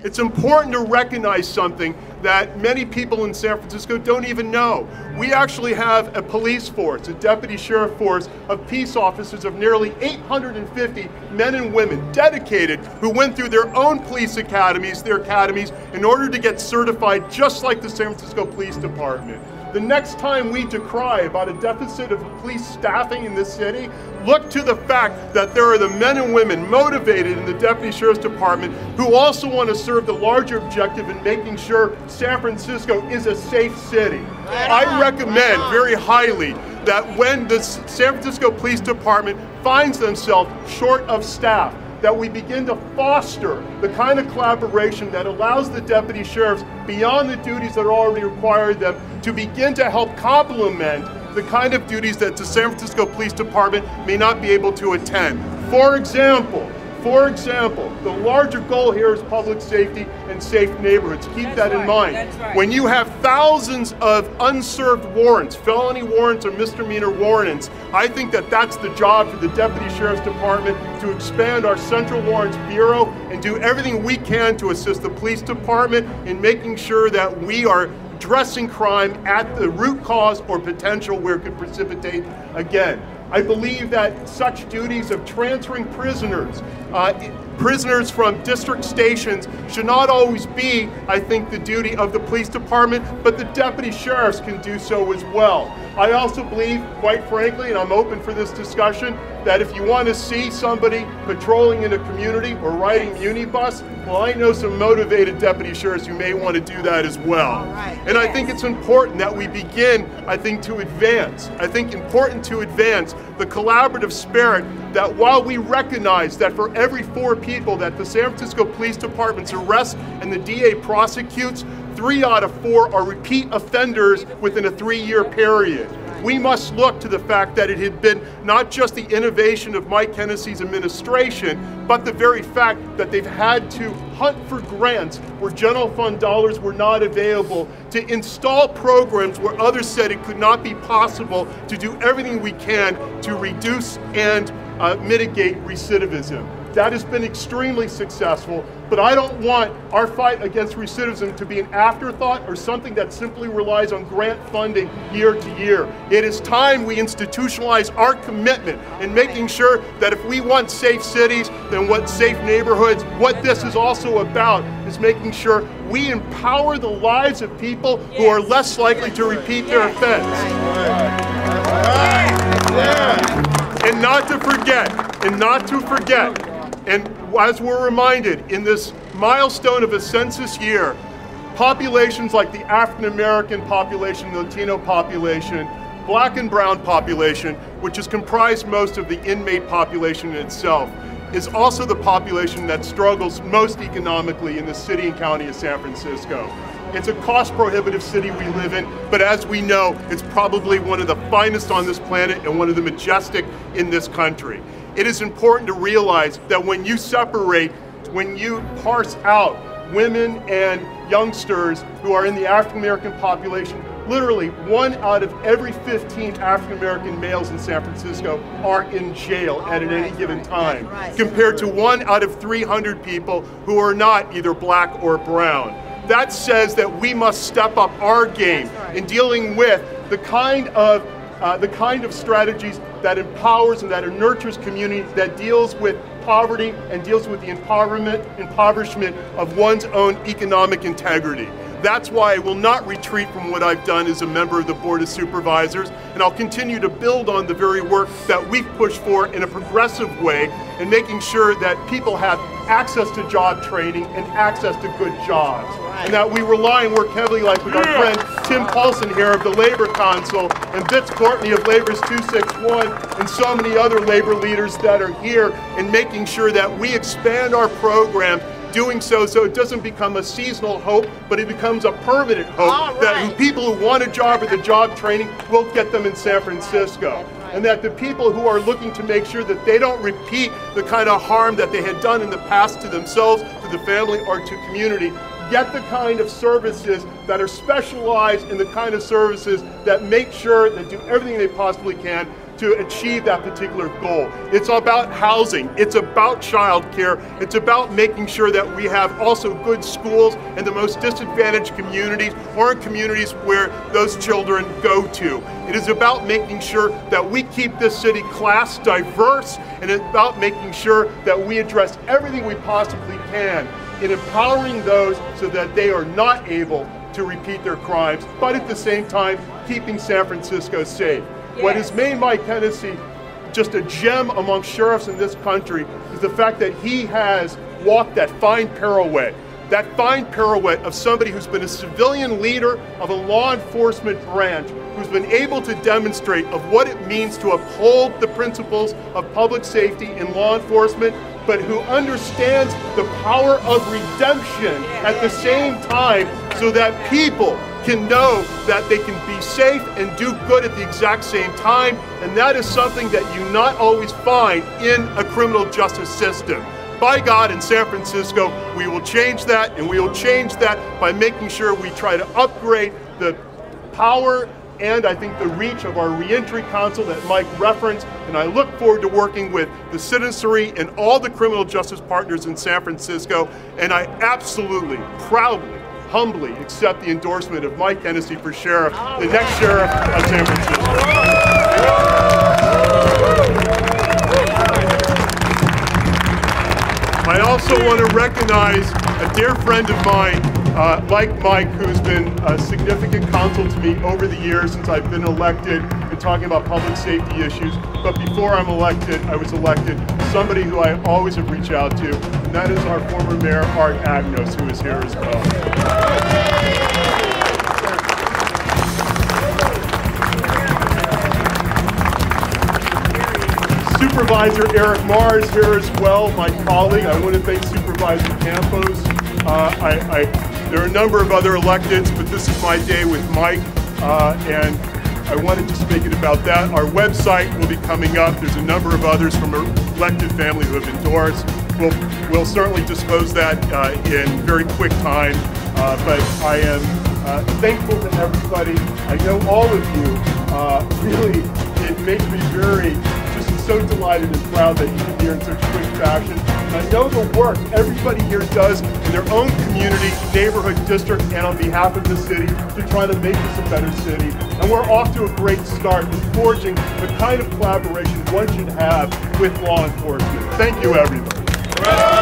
It's important to recognize something that many people in San Francisco don't even know. We actually have a police force, a deputy sheriff force of peace officers of nearly 850 men and women dedicated who went through their own police academies, in order to get certified just like the San Francisco Police Department. The next time we decry about a deficit of police staffing in this city, look to the fact that there are the men and women motivated in the Deputy Sheriff's Department who also want to serve the larger objective in making sure San Francisco is a safe city. I recommend very highly that when the San Francisco Police Department finds themselves short of staff, that we begin to foster the kind of collaboration that allows the deputy sheriffs, beyond the duties that already require them, to begin to help complement the kind of duties that the San Francisco Police Department may not be able to attend. For example, the larger goal here is public safety and safe neighborhoods. Keep that in mind. When you have thousands of unserved warrants, felony warrants or misdemeanor warrants, I think that that's the job for the Deputy Sheriff's Department, to expand our Central Warrants Bureau and do everything we can to assist the police department in making sure that we are addressing crime at the root cause or potential where it could precipitate again. I believe that such duties of transferring prisoners from district stations should not always be, I think, the duty of the police department, but the deputy sheriffs can do so as well. I also believe, quite frankly, and I'm open for this discussion, that if you want to see somebody patrolling in a community or riding Unibus, well, I know some motivated deputy sheriffs who may want to do that as well. And I think it's important that we begin, to advance. Important to advance the collaborative spirit that while we recognize that for every 4 people that the San Francisco Police Department's arrests and the DA prosecutes, 3 out of 4 are repeat offenders within a 3-year period. We must look to the fact that it had been not just the innovation of Mike Hennessy's administration, but the very fact that they've had to hunt for grants where general fund dollars were not available, to install programs where others said it could not be possible, to do everything we can to reduce and mitigate recidivism. That has been extremely successful, but I don't want our fight against recidivism to be an afterthought or something that simply relies on grant funding year to year. It is time we institutionalize our commitment in making sure that if we want safe cities, then what safe neighborhoods, what this is also about is making sure we empower the lives of people who are less likely to repeat their offense. And not to forget, and as we're reminded in this milestone of a census year, populations like the African American population, the Latino population, Black and brown population, which has comprised most of the inmate population in itself, is also the population that struggles most economically in the city and county of San Francisco. It's a cost-prohibitive city we live in, but as we know, it's probably one of the finest on this planet and one of the majestic in this country. It is important to realize that when you parse out women and youngsters who are in the African American population, literally 1 out of every 15 African American males in San Francisco are in jail at any given time, compared to 1 out of 300 people who are not either black or brown. That says that we must step up our game in dealing with the kind of strategies that empowers and that nurtures community, that deals with poverty and deals with the impoverishment of one's own economic integrity. That's why I will not retreat from what I've done as a member of the Board of Supervisors, and I'll continue to build on the very work that we've pushed for in a progressive way in making sure that people have access to job training and access to good jobs. And that we rely and work heavily, like with our friend Tim Paulson here of the Labor Council, and Bitts Courtney of Labor's 261, and so many other labor leaders that are here, in making sure that we expand our program, doing so it doesn't become a seasonal hope, but it becomes a permanent hope that people who want a job or the job training will get them in San Francisco. And that the people who are looking to make sure that they don't repeat the kind of harm that they had done in the past to themselves, to the family, or to community, get the kind of services that are specialized in the kind of services that make sure that do everything they possibly can to achieve that particular goal. It's about housing, it's about childcare, it's about making sure that we have also good schools in the most disadvantaged communities or in communities where those children go to. It is about making sure that we keep this city class diverse, and it's about making sure that we address everything we possibly can in empowering those so that they are not able to repeat their crimes, but at the same time, keeping San Francisco safe. Yes. What has made Mike Hennessy just a gem among sheriffs in this country is the fact that he has walked that fine pirouette of somebody who's been a civilian leader of a law enforcement branch, who's been able to demonstrate of what it means to uphold the principles of public safety in law enforcement, but who understands the power of redemption at the same time, so that people can know that they can be safe and do good at the exact same time. And that is something that you not always find in a criminal justice system. By God, in San Francisco, we will change that, and we will change that by making sure we try to upgrade the power and I think the reach of our reentry council that Mike referenced. And I look forward to working with the citizenry and all the criminal justice partners in San Francisco. And I absolutely, proudly, humbly accept the endorsement of Mike Hennessy for sheriff, the next sheriff of San Francisco. I also want to recognize a dear friend of mine, like Mike, who's been a significant counsel to me over the years since I've been elected and talking about public safety issues. But before I was elected, somebody who I always have reached out to, and that is our former mayor, Art Agnos, who is here as well. Supervisor Eric Marr is here as well, my colleague. I want to thank Supervisor Campos. There are a number of other electeds, but this is my day with Mike, and I want to just make it about that. Our website will be coming up. There's a number of others from our elected family who have endorsed. We'll certainly dispose that in very quick time, but I am thankful to everybody. I know all of you. Really, it makes me so delighted and proud that you can hear in such quick fashion. And I know the work everybody here does in their own community, neighborhood, district, and on behalf of the city to try to make this a better city. And we're off to a great start in forging the kind of collaboration one should have with law enforcement. Thank you, everybody.